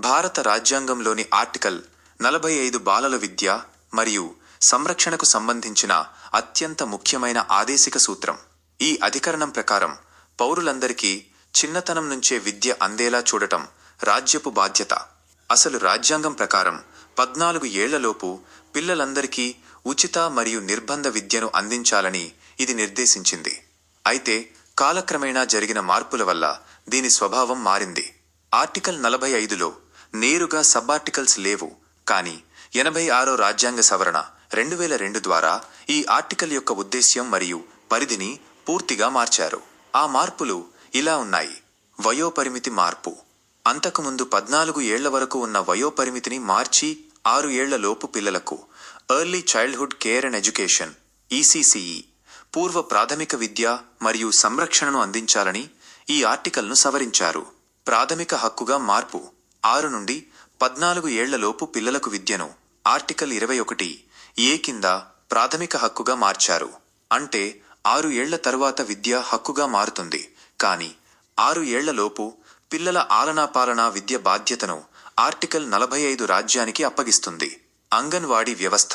భారత రాజ్యాంగంలోని ఆర్టికల్ 45 బాలల విద్య మరియు సంరక్షణకు సంబంధించిన అత్యంత ముఖ్యమైన ఆదేశిక సూత్రం. ఈ అధికరణం ప్రకారం పౌరులందరికీ చిన్నతనం నుంచే విద్య అందేలా చూడటం రాజ్యపు బాధ్యత. అసలు రాజ్యాంగం ప్రకారం 14 ఏళ్లలోపు పిల్లలందరికీ ఉచిత మరియు నిర్బంధ విద్యను అందించాలని ఇది నిర్దేశించింది. అయితే కాలక్రమేణా జరిగిన మార్పుల వల్ల దీని స్వభావం మారింది. ఆర్టికల్ 45లో నేరుగా సబార్టికల్స్ లేవు, కానీ 86వ రాజ్యాంగ సవరణ 2002 ద్వారా ఈ ఆర్టికల్ యొక్క ఉద్దేశ్యం మరియు పరిధిని పూర్తిగా మార్చారు. ఆ మార్పులు ఇలా ఉన్నాయి. వయోపరిమితి మార్పు. అంతకుముందు 14 ఏళ్ల వరకు ఉన్న వయోపరిమితిని మార్చి 6 ఏళ్ల లోపు పిల్లలకు early childhood care and education (ECCE) పూర్వ ప్రాథమిక విద్య మరియు సంరక్షణను అందించాలని ఈ ఆర్టికల్ను సవరించారు. ప్రాథమిక హక్కుగా మార్పు. 6 నుండి 14 ఏళ్లలోపు పిల్లలకు విద్యను ఆర్టికల్ 21(a) కింద ప్రాథమిక హక్కుగా మార్చారు. అంటే 6 ఏళ్ల తరువాత విద్య హక్కుగా మారుతుంది, కానీ 6 ఏళ్లలోపు పిల్లల ఆలనాపాలనా విద్య బాధ్యతను ఆర్టికల్ 45 రాజ్యానికి అప్పగిస్తుంది. అంగన్వాడీ వ్యవస్థ.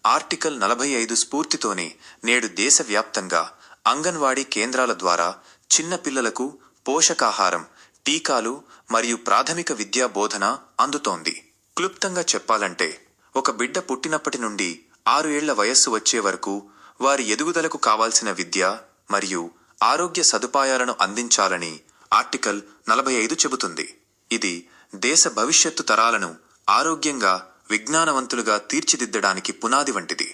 ఆర్టికల్ 45 స్ఫూర్తితోనే నేడు దేశవ్యాప్తంగా అంగన్వాడీ కేంద్రాల ద్వారా చిన్న పిల్లలకు పోషకాహారం, టీకాలు మరియు ప్రాథమిక విద్యా బోధన అందుతోంది. క్లుప్తంగా చెప్పాలంటే, ఒక బిడ్డ పుట్టినప్పటి నుండి 6 ఏళ్ల వయస్సు వచ్చే వరకు వారి ఎదుగుదలకు కావాల్సిన విద్య మరియు ఆరోగ్య సదుపాయాలను అందించాలని ఆర్టికల్ 45 చెబుతుంది. ఇది దేశ భవిష్యత్తు తరాలను ఆరోగ్యంగా, విజ్ఞానవంతులుగా తీర్చిదిద్దడానికి పునాది వంటిది.